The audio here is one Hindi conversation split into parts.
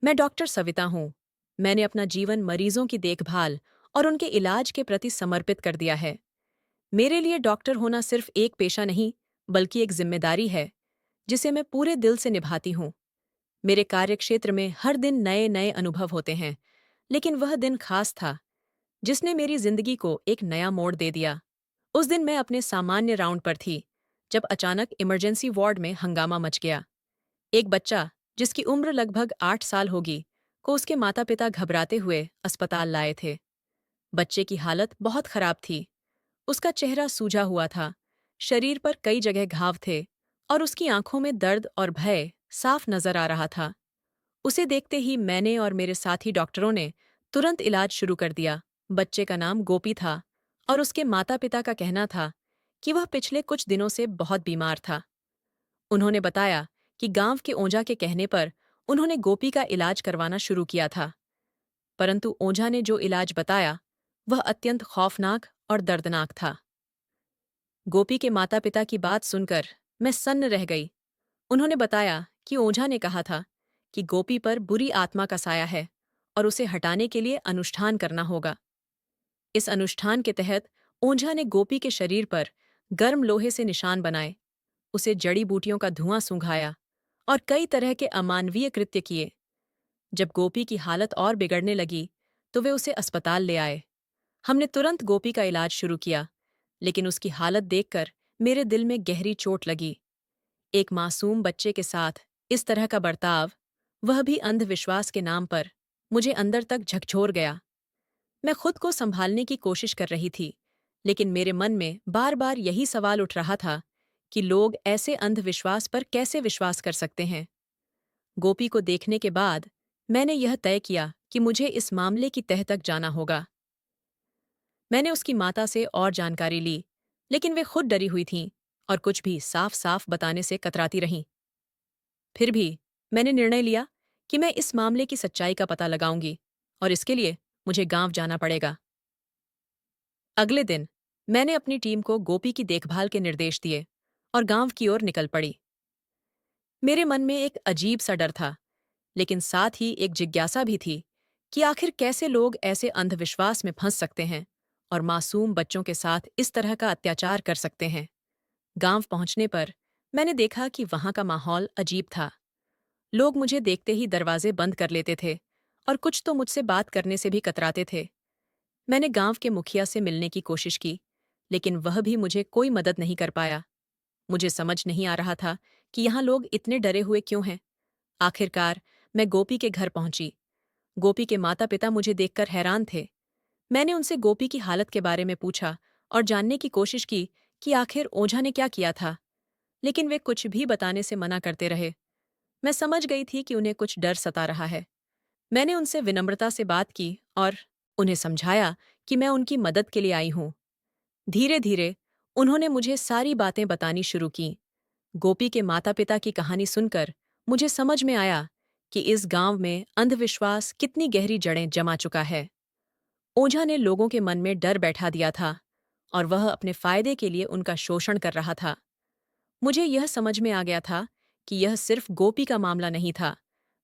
मैं डॉक्टर सविता हूँ। मैंने अपना जीवन मरीजों की देखभाल और उनके इलाज के प्रति समर्पित कर दिया है। मेरे लिए डॉक्टर होना सिर्फ एक पेशा नहीं, बल्कि एक जिम्मेदारी है, जिसे मैं पूरे दिल से निभाती हूँ। मेरे कार्यक्षेत्र में हर दिन नए नए अनुभव होते हैं, लेकिन वह दिन खास था, जिसने मेरी जिंदगी को एक नया मोड़ दे दिया। उस दिन मैं अपने सामान्य राउंड पर थी, जब अचानक इमरजेंसी वार्ड में हंगामा मच गया। एक बच्चा, जिसकी उम्र लगभग 8 साल होगी, को उसके माता पिता घबराते हुए अस्पताल लाए थे। बच्चे की हालत बहुत खराब थी। उसका चेहरा सूजा हुआ था, शरीर पर कई जगह घाव थे, और उसकी आंखों में दर्द और भय साफ नजर आ रहा था। उसे देखते ही मैंने और मेरे साथी डॉक्टरों ने तुरंत इलाज शुरू कर दिया। बच्चे का नाम गोपी था, और उसके माता पिता का कहना था कि वह पिछले कुछ दिनों से बहुत बीमार था। उन्होंने बताया कि गांव के ओझा के कहने पर उन्होंने गोपी का इलाज करवाना शुरू किया था, परंतु ओझा ने जो इलाज बताया वह अत्यंत खौफनाक और दर्दनाक था। गोपी के माता पिता की बात सुनकर मैं सन्न रह गई। उन्होंने बताया कि ओझा ने कहा था कि गोपी पर बुरी आत्मा का साया है और उसे हटाने के लिए अनुष्ठान करना होगा। इस अनुष्ठान के तहत ओझा ने गोपी के शरीर पर गर्म लोहे से निशान बनाए, उसे जड़ी बूटियों का धुआं सूंघाया और कई तरह के अमानवीय कृत्य किए। जब गोपी की हालत और बिगड़ने लगी, तो वे उसे अस्पताल ले आए। हमने तुरंत गोपी का इलाज शुरू किया, लेकिन उसकी हालत देखकर मेरे दिल में गहरी चोट लगी। एक मासूम बच्चे के साथ इस तरह का बर्ताव, वह भी अंधविश्वास के नाम पर, मुझे अंदर तक झकझोर गया। मैं खुद को संभालने की कोशिश कर रही थी, लेकिन मेरे मन में बार बार यही सवाल उठ रहा था कि लोग ऐसे अंधविश्वास पर कैसे विश्वास कर सकते हैं। गोपी को देखने के बाद मैंने यह तय किया कि मुझे इस मामले की तह तक जाना होगा। मैंने उसकी माता से और जानकारी ली, लेकिन वे खुद डरी हुई थीं और कुछ भी साफ साफ बताने से कतराती रहीं। फिर भी मैंने निर्णय लिया कि मैं इस मामले की सच्चाई का पता लगाऊंगी, और इसके लिए मुझे गांव जाना पड़ेगा। अगले दिन मैंने अपनी टीम को गोपी की देखभाल के निर्देश दिए और गांव की ओर निकल पड़ी। मेरे मन में एक अजीब सा डर था, लेकिन साथ ही एक जिज्ञासा भी थी कि आखिर कैसे लोग ऐसे अंधविश्वास में फंस सकते हैं और मासूम बच्चों के साथ इस तरह का अत्याचार कर सकते हैं। गांव पहुंचने पर मैंने देखा कि वहां का माहौल अजीब था। लोग मुझे देखते ही दरवाजे बंद कर लेते थे, और कुछ तो मुझसे बात करने से भी कतराते थे। मैंने गांव के मुखिया से मिलने की कोशिश की, लेकिन वह भी मुझे कोई मदद नहीं कर पाया। मुझे समझ नहीं आ रहा था कि यहाँ लोग इतने डरे हुए क्यों हैं। आखिरकार मैं गोपी के घर पहुंची। गोपी के माता पिता मुझे देखकर हैरान थे। मैंने उनसे गोपी की हालत के बारे में पूछा और जानने की कोशिश की कि आखिर ओझा ने क्या किया था, लेकिन वे कुछ भी बताने से मना करते रहे। मैं समझ गई थी कि उन्हें कुछ डर सता रहा है। मैंने उनसे विनम्रता से बात की और उन्हें समझाया कि मैं उनकी मदद के लिए आई हूँ। धीरे धीरे उन्होंने मुझे सारी बातें बतानी शुरू की। गोपी के माता पिता की कहानी सुनकर मुझे समझ में आया कि इस गांव में अंधविश्वास कितनी गहरी जड़ें जमा चुका है। ओझा ने लोगों के मन में डर बैठा दिया था, और वह अपने फायदे के लिए उनका शोषण कर रहा था। मुझे यह समझ में आ गया था कि यह सिर्फ गोपी का मामला नहीं था,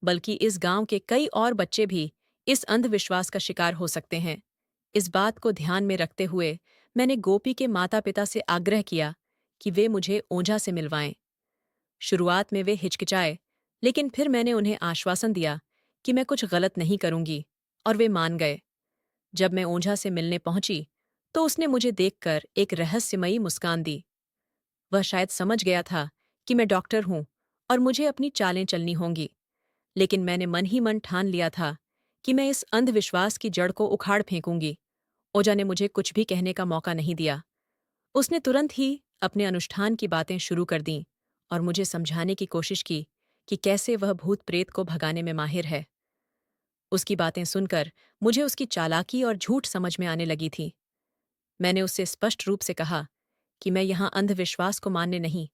बल्कि इस गांव के कई और बच्चे भी इस अंधविश्वास का शिकार हो सकते हैं। इस बात को ध्यान में रखते हुए मैंने गोपी के माता पिता से आग्रह किया कि वे मुझे ओझा से मिलवाएं। शुरुआत में वे हिचकिचाए, लेकिन फिर मैंने उन्हें आश्वासन दिया कि मैं कुछ गलत नहीं करूंगी, और वे मान गए। जब मैं ओझा से मिलने पहुंची, तो उसने मुझे देखकर एक रहस्यमयी मुस्कान दी। वह शायद समझ गया था कि मैं डॉक्टर हूं और मुझे अपनी चालें चलनी होंगी, लेकिन मैंने मन ही मन ठान लिया था कि मैं इस अंधविश्वास की जड़ को उखाड़ फेंकूंगी। ओझा ने मुझे कुछ भी कहने का मौका नहीं दिया। उसने तुरंत ही अपने अनुष्ठान की बातें शुरू कर दीं और मुझे समझाने की कोशिश की कि कैसे वह भूत प्रेत को भगाने में माहिर है। उसकी बातें सुनकर मुझे उसकी चालाकी और झूठ समझ में आने लगी थी। मैंने उससे स्पष्ट रूप से कहा कि मैं यहाँ अंधविश्वास को मानने नहीं,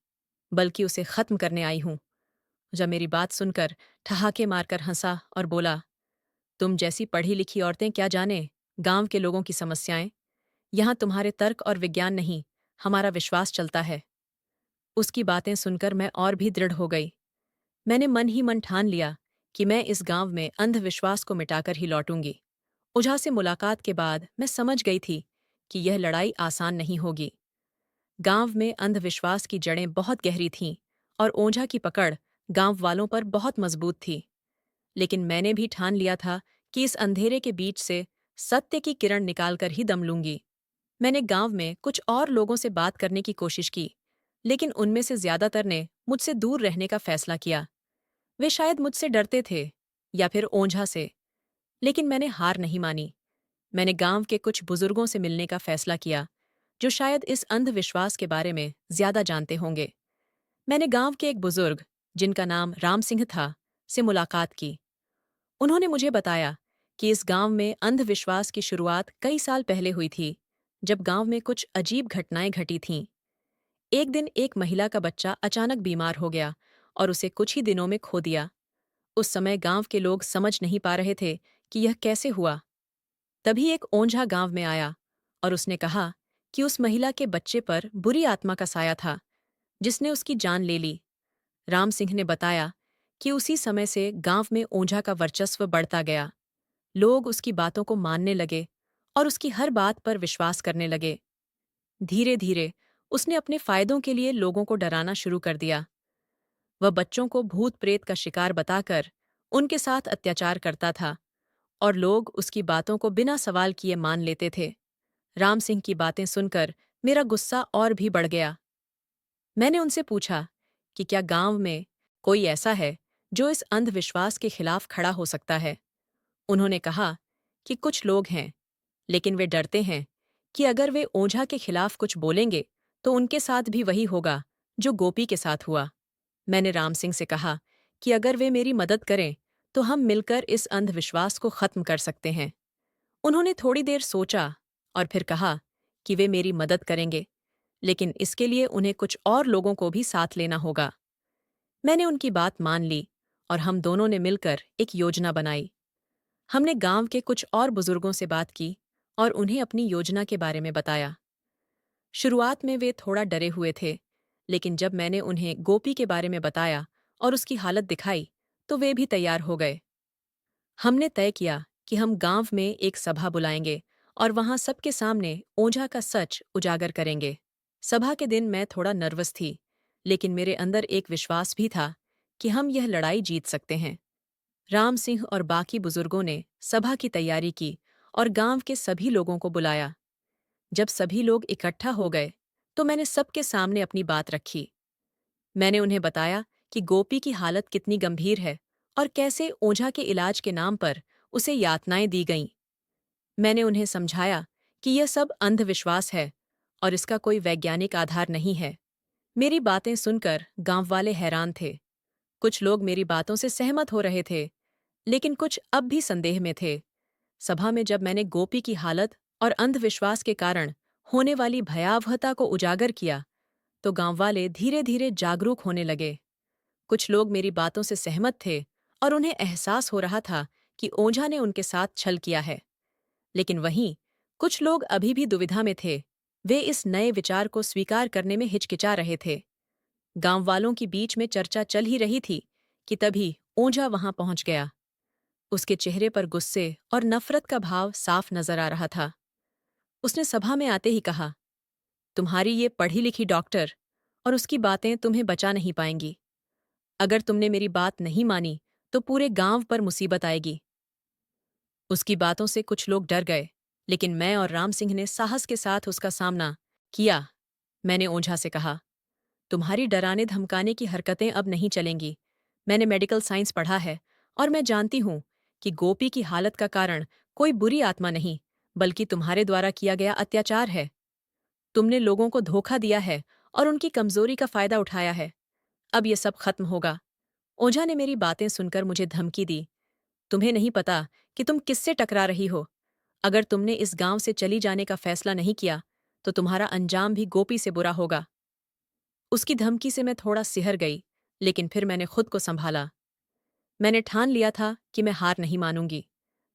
बल्कि उसे खत्म करने आई हूँ। जब मेरी बात सुनकर ठहाके मारकर हंसा और बोला, तुम जैसी पढ़ी लिखी औरतें क्या जाने गांव के लोगों की समस्याएं। यहाँ तुम्हारे तर्क और विज्ञान नहीं, हमारा विश्वास चलता है। उसकी बातें सुनकर मैं और भी दृढ़ हो गई। मैंने मन ही मन ठान लिया कि मैं इस गांव में अंधविश्वास को मिटाकर ही लौटूंगी। ओझा से मुलाकात के बाद मैं समझ गई थी कि यह लड़ाई आसान नहीं होगी। गांव में अंधविश्वास की जड़ें बहुत गहरी थीं और ओझा की पकड़ गांव वालों पर बहुत मजबूत थी। लेकिन मैंने भी ठान लिया था कि इस अंधेरे के बीच से सत्य की किरण निकालकर ही दम लूंगी। मैंने गांव में कुछ और लोगों से बात करने की कोशिश की, लेकिन उनमें से ज्यादातर ने मुझसे दूर रहने का फैसला किया। वे शायद मुझसे डरते थे या फिर ओझा से। लेकिन मैंने हार नहीं मानी। मैंने गांव के कुछ बुजुर्गों से मिलने का फैसला किया, जो शायद इस अंधविश्वास के बारे में ज्यादा जानते होंगे। मैंने गांव के एक बुजुर्ग, जिनका नाम राम सिंह था, से मुलाकात की। उन्होंने मुझे बताया कि इस गांव में अंधविश्वास की शुरुआत कई साल पहले हुई थी, जब गांव में कुछ अजीब घटनाएं घटी थीं। एक दिन एक महिला का बच्चा अचानक बीमार हो गया और उसे कुछ ही दिनों में खो दिया। उस समय गांव के लोग समझ नहीं पा रहे थे कि यह कैसे हुआ। तभी एक ओंझा गांव में आया और उसने कहा कि उस महिला के बच्चे पर बुरी आत्मा का साया था, जिसने उसकी जान ले ली। राम सिंह ने बताया कि उसी समय से गांव में ओंझा का वर्चस्व बढ़ता गया। लोग उसकी बातों को मानने लगे और उसकी हर बात पर विश्वास करने लगे। धीरे धीरे उसने अपने फायदों के लिए लोगों को डराना शुरू कर दिया। वह बच्चों को भूत प्रेत का शिकार बताकर उनके साथ अत्याचार करता था और लोग उसकी बातों को बिना सवाल किए मान लेते थे। राम सिंह की बातें सुनकर मेरा गुस्सा और भी बढ़ गया। मैंने उनसे पूछा कि क्या गांव में कोई ऐसा है जो इस अंधविश्वास के खिलाफ खड़ा हो सकता है। उन्होंने कहा कि कुछ लोग हैं, लेकिन वे डरते हैं कि अगर वे ओझा के खिलाफ कुछ बोलेंगे तो उनके साथ भी वही होगा जो गोपी के साथ हुआ। मैंने राम सिंह से कहा कि अगर वे मेरी मदद करें तो हम मिलकर इस अंधविश्वास को खत्म कर सकते हैं। उन्होंने थोड़ी देर सोचा और फिर कहा कि वे मेरी मदद करेंगे, लेकिन इसके लिए उन्हें कुछ और लोगों को भी साथ लेना होगा। मैंने उनकी बात मान ली और हम दोनों ने मिलकर एक योजना बनाई। हमने गांव के कुछ और बुजुर्गों से बात की और उन्हें अपनी योजना के बारे में बताया। शुरुआत में वे थोड़ा डरे हुए थे, लेकिन जब मैंने उन्हें गोपी के बारे में बताया और उसकी हालत दिखाई, तो वे भी तैयार हो गए। हमने तय किया कि हम गांव में एक सभा बुलाएंगे और वहां सबके सामने ओझा का सच उजागर करेंगे। सभा के दिन मैं थोड़ा नर्वस थी, लेकिन मेरे अंदर एक विश्वास भी था कि हम यह लड़ाई जीत सकते हैं। राम सिंह और बाकी बुजुर्गों ने सभा की तैयारी की और गांव के सभी लोगों को बुलाया। जब सभी लोग इकट्ठा हो गए, तो मैंने सबके सामने अपनी बात रखी। मैंने उन्हें बताया कि गोपी की हालत कितनी गंभीर है और कैसे ओझा के इलाज के नाम पर उसे यातनाएं दी गईं। मैंने उन्हें समझाया कि यह सब अंधविश्वास है और इसका कोई वैज्ञानिक आधार नहीं है। मेरी बातें सुनकर गांव वाले हैरान थे। कुछ लोग मेरी बातों से सहमत हो रहे थे, लेकिन कुछ अब भी संदेह में थे। सभा में जब मैंने गोपी की हालत और अंधविश्वास के कारण होने वाली भयावहता को उजागर किया, तो गांव वाले धीरे धीरे जागरूक होने लगे। कुछ लोग मेरी बातों से सहमत थे और उन्हें एहसास हो रहा था कि ओझा ने उनके साथ छल किया है। लेकिन वहीं कुछ लोग अभी भी दुविधा में थे। वे इस नए विचार को स्वीकार करने में हिचकिचा रहे थे। गांव वालों की बीच में चर्चा चल ही रही थी कि तभी ओझा वहां पहुंच गया। उसके चेहरे पर गुस्से और नफरत का भाव साफ नजर आ रहा था। उसने सभा में आते ही कहा, तुम्हारी ये पढ़ी लिखी डॉक्टर और उसकी बातें तुम्हें बचा नहीं पाएंगी। अगर तुमने मेरी बात नहीं मानी तो पूरे गांव पर मुसीबत आएगी। उसकी बातों से कुछ लोग डर गए, लेकिन मैं और राम सिंह ने साहस के साथ उसका सामना किया। मैंने ओझा से कहा, तुम्हारी डराने धमकाने की हरकतें अब नहीं चलेंगी। मैंने मेडिकल साइंस पढ़ा है और मैं जानती हूं कि गोपी की हालत का कारण कोई बुरी आत्मा नहीं, बल्कि तुम्हारे द्वारा किया गया अत्याचार है। तुमने लोगों को धोखा दिया है और उनकी कमजोरी का फायदा उठाया है। अब ये सब खत्म होगा। ओझा ने मेरी बातें सुनकर मुझे धमकी दी, तुम्हें नहीं पता कि तुम किससे टकरा रही हो। अगर तुमने इस गांव से चली जाने का फैसला नहीं किया, तो तुम्हारा अंजाम भी गोपी से बुरा होगा। उसकी धमकी से मैं थोड़ा सिहर गई, लेकिन फिर मैंने खुद को संभाला। मैंने ठान लिया था कि मैं हार नहीं मानूंगी।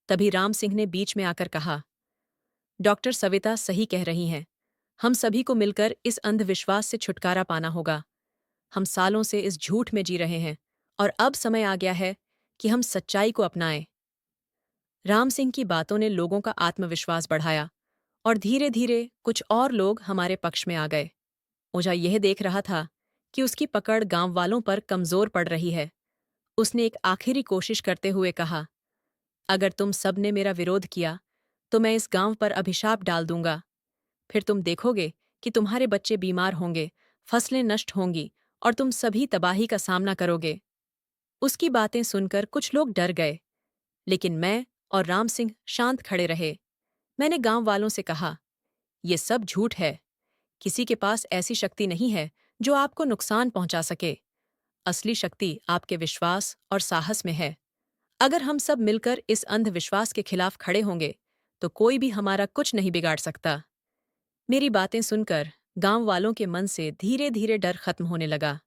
तभी राम सिंह ने बीच में आकर कहा, डॉक्टर सविता सही कह रही हैं। हम सभी को मिलकर इस अंधविश्वास से छुटकारा पाना होगा। हम सालों से इस झूठ में जी रहे हैं और अब समय आ गया है कि हम सच्चाई को अपनाएं। राम सिंह की बातों ने लोगों का आत्मविश्वास बढ़ाया और धीरे धीरे कुछ और लोग हमारे पक्ष में आ गए। ओझा यह देख रहा था कि उसकी पकड़ गांव वालों पर कमजोर पड़ रही है। उसने एक आखिरी कोशिश करते हुए कहा, अगर तुम सब ने मेरा विरोध किया तो मैं इस गांव पर अभिशाप डाल दूंगा। फिर तुम देखोगे कि तुम्हारे बच्चे बीमार होंगे, फसलें नष्ट होंगी और तुम सभी तबाही का सामना करोगे। उसकी बातें सुनकर कुछ लोग डर गए, लेकिन मैं और राम सिंह शांत खड़े रहे। मैंने गांव वालों से कहा, ये सब झूठ है। किसी के पास ऐसी शक्ति नहीं है जो आपको नुकसान पहुंचा सके। असली शक्ति आपके विश्वास और साहस में है। अगर हम सब मिलकर इस अंधविश्वास के खिलाफ खड़े होंगे तो कोई भी हमारा कुछ नहीं बिगाड़ सकता। मेरी बातें सुनकर गांव वालों के मन से धीरे धीरे डर खत्म होने लगा।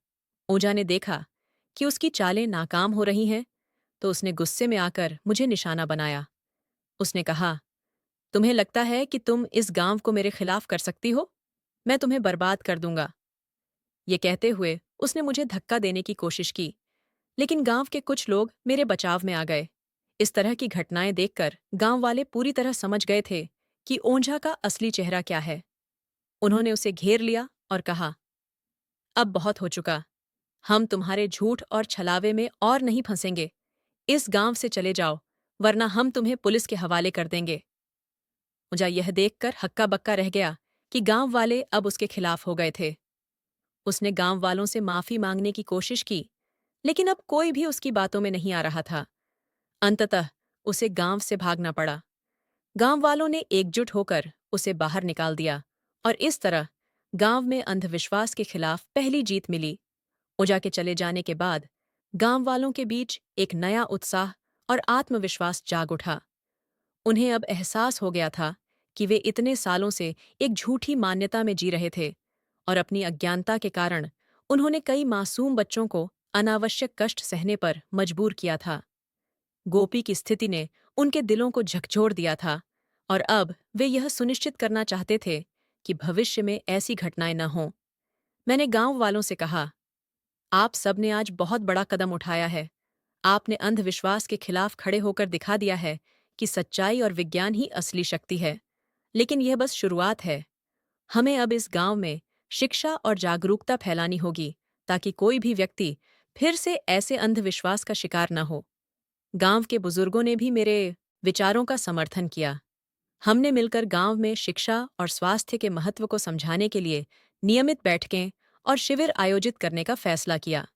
ओझा ने देखा कि उसकी चालें नाकाम हो रही हैं, तो उसने गुस्से में आकर मुझे निशाना बनाया। उसने कहा, तुम्हें लगता है कि तुम इस गांव को मेरे खिलाफ कर सकती हो? मैं तुम्हें बर्बाद कर दूंगा। ये कहते हुए उसने मुझे धक्का देने की कोशिश की, लेकिन गांव के कुछ लोग मेरे बचाव में आ गए। इस तरह की घटनाएं देखकर गांव वाले पूरी तरह समझ गए थे कि ओंझा का असली चेहरा क्या है। उन्होंने उसे घेर लिया और कहा, अब बहुत हो चुका। हम तुम्हारे झूठ और छलावे में और नहीं फंसेंगे। इस गांव से चले जाओ, वरना हम तुम्हें पुलिस के हवाले कर देंगे। मुझे यह देखकर हक्का बक्का रह गया कि गांव वाले अब उसके खिलाफ हो गए थे। उसने गांव वालों से माफी मांगने की कोशिश की, लेकिन अब कोई भी उसकी बातों में नहीं आ रहा था। अंततः उसे गांव से भागना पड़ा। गांव वालों ने एकजुट होकर उसे बाहर निकाल दिया और इस तरह गांव में अंधविश्वास के खिलाफ पहली जीत मिली। ओझा के चले जाने के बाद गांव वालों के बीच एक नया उत्साह और आत्मविश्वास जाग उठा। उन्हें अब एहसास हो गया था कि वे इतने सालों से एक झूठी मान्यता में जी रहे थे और अपनी अज्ञानता के कारण उन्होंने कई मासूम बच्चों को अनावश्यक कष्ट सहने पर मजबूर किया था। गोपी की स्थिति ने उनके दिलों को झकझोर दिया था और अब वे यह सुनिश्चित करना चाहते थे कि भविष्य में ऐसी घटनाएं न हों। मैंने गांव वालों से कहा, आप सब ने आज बहुत बड़ा कदम उठाया है। आपने अंधविश्वास के खिलाफ खड़े होकर दिखा दिया है कि सच्चाई और विज्ञान ही असली शक्ति है। लेकिन यह बस शुरुआत है। हमें अब इस गांव में शिक्षा और जागरूकता फैलानी होगी ताकि कोई भी व्यक्ति फिर से ऐसे अंधविश्वास का शिकार न हो। गांव के बुजुर्गों ने भी मेरे विचारों का समर्थन किया। हमने मिलकर गांव में शिक्षा और स्वास्थ्य के महत्व को समझाने के लिए नियमित बैठकें और शिविर आयोजित करने का फैसला किया।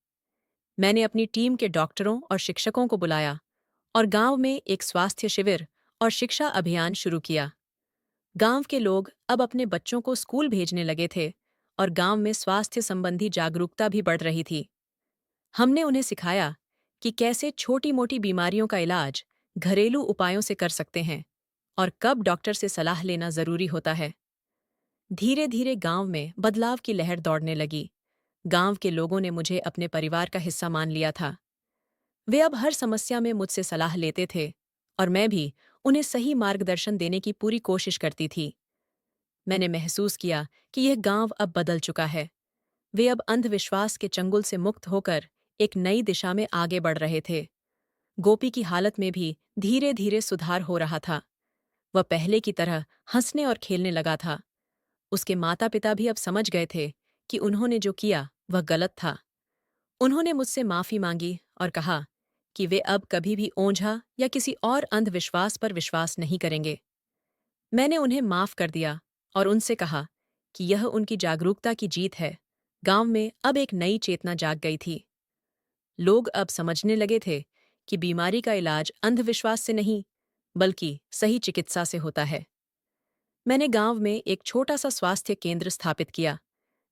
मैंने अपनी टीम के डॉक्टरों और शिक्षकों को बुलाया और गांव में एक स्वास्थ्य शिविर और शिक्षा अभियान शुरू किया। गांव के लोग अब अपने बच्चों को स्कूल भेजने लगे थे और गांव में स्वास्थ्य संबंधी जागरूकता भी बढ़ रही थी। हमने उन्हें सिखाया कि कैसे छोटी-मोटी बीमारियों का इलाज घरेलू उपायों से कर सकते हैं और कब डॉक्टर से सलाह लेना जरूरी होता है। धीरे धीरे गांव में बदलाव की लहर दौड़ने लगी। गांव के लोगों ने मुझे अपने परिवार का हिस्सा मान लिया था। वे अब हर समस्या में मुझसे सलाह लेते थे और मैं भी उन्हें सही मार्गदर्शन देने की पूरी कोशिश करती थी। मैंने महसूस किया कि यह गांव अब बदल चुका है। वे अब अंधविश्वास के चंगुल से मुक्त होकर एक नई दिशा में आगे बढ़ रहे थे। गोपी की हालत में भी धीरे धीरे सुधार हो रहा था। वह पहले की तरह हंसने और खेलने लगा था। उसके माता पिता भी अब समझ गए थे कि उन्होंने जो किया वह गलत था। उन्होंने मुझसे माफी मांगी और कहा कि वे अब कभी भी ओंझा या किसी और अंधविश्वास पर विश्वास नहीं करेंगे। मैंने उन्हें माफ कर दिया और उनसे कहा कि यह उनकी जागरूकता की जीत है। गांव में अब एक नई चेतना जाग गई थी। लोग अब समझने लगे थे कि बीमारी का इलाज अंधविश्वास से नहीं, बल्कि सही चिकित्सा से होता है। मैंने गांव में एक छोटा सा स्वास्थ्य केंद्र स्थापित किया,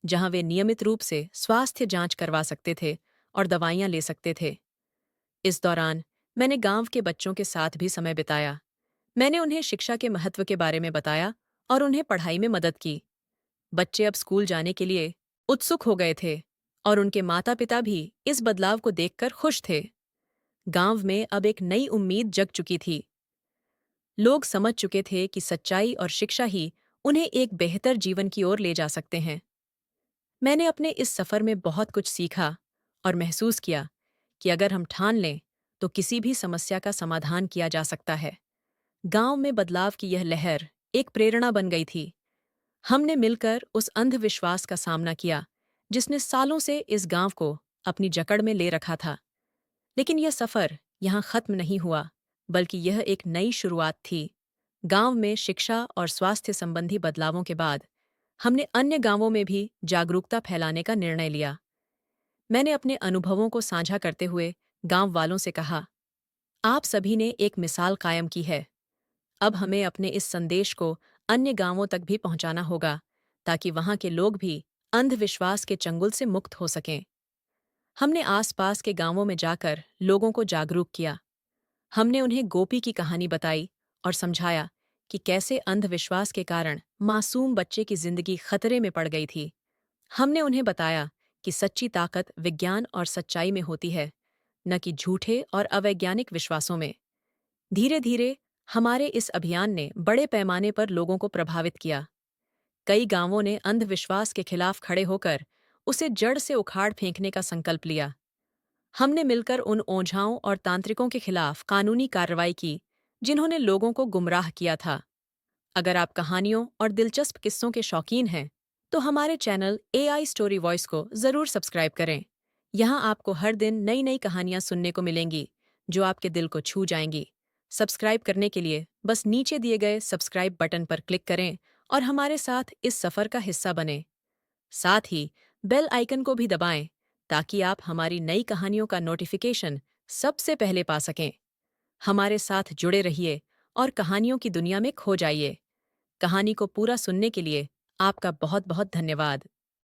जहां वे नियमित रूप से स्वास्थ्य जांच करवा सकते थे और दवाइयां ले सकते थे। इस दौरान मैंने गांव के बच्चों के साथ भी समय बिताया। मैंने उन्हें शिक्षा के महत्व के बारे में बताया और उन्हें पढ़ाई में मदद की। बच्चे अब स्कूल जाने के लिए उत्सुक हो गए थे और उनके माता-पिता भी इस बदलाव को देखकर खुश थे। गांव में अब एक नई उम्मीद जग चुकी थी। लोग समझ चुके थे कि सच्चाई और शिक्षा ही उन्हें एक बेहतर जीवन की ओर ले जा सकते हैं। मैंने अपने इस सफर में बहुत कुछ सीखा और महसूस किया कि अगर हम ठान लें तो किसी भी समस्या का समाधान किया जा सकता है। गांव में बदलाव की यह लहर एक प्रेरणा बन गई थी। हमने मिलकर उस अंधविश्वास का सामना किया जिसने सालों से इस गांव को अपनी जकड़ में ले रखा था। लेकिन यह सफर यहाँ खत्म नहीं हुआ, बल्कि यह एक नई शुरुआत थी। गांव में शिक्षा और स्वास्थ्य संबंधी बदलावों के बाद हमने अन्य गांवों में भी जागरूकता फैलाने का निर्णय लिया। मैंने अपने अनुभवों को साझा करते हुए गांव वालों से कहा, आप सभी ने एक मिसाल कायम की है। अब हमें अपने इस संदेश को अन्य गांवों तक भी पहुंचाना होगा, ताकि वहां के लोग भी अंधविश्वास के चंगुल से मुक्त हो सकें। हमने आसपास के गांवों में जाकर लोगों को जागरूक किया। हमने उन्हें गोपी की कहानी बताई और समझाया कि कैसे अंधविश्वास के कारण मासूम बच्चे की जिंदगी खतरे में पड़ गई थी। हमने उन्हें बताया कि सच्ची ताकत विज्ञान और सच्चाई में होती है, न कि झूठे और अवैज्ञानिक विश्वासों में। धीरे धीरे हमारे इस अभियान ने बड़े पैमाने पर लोगों को प्रभावित किया। कई गांवों ने अंधविश्वास के खिलाफ खड़े होकर उसे जड़ से उखाड़ फेंकने का संकल्प लिया। हमने मिलकर उन ओझाओं और तांत्रिकों के खिलाफ कानूनी कार्रवाई की जिन्होंने लोगों को गुमराह किया था। अगर आप कहानियों और दिलचस्प किस्सों के शौकीन हैं, तो हमारे चैनल एआई स्टोरी वॉइस को जरूर सब्सक्राइब करें। यहाँ आपको हर दिन नई नई कहानियाँ सुनने को मिलेंगी जो आपके दिल को छू जाएंगी। सब्सक्राइब करने के लिए बस नीचे दिए गए सब्सक्राइब बटन पर क्लिक करें और हमारे साथ इस सफर का हिस्सा बनें। साथ ही बेल आइकन को भी दबाएं ताकि आप हमारी नई कहानियों का नोटिफिकेशन सबसे पहले पा सकें। हमारे साथ जुड़े रहिए और कहानियों की दुनिया में खो जाइए। कहानी को पूरा सुनने के लिए आपका बहुत बहुत धन्यवाद।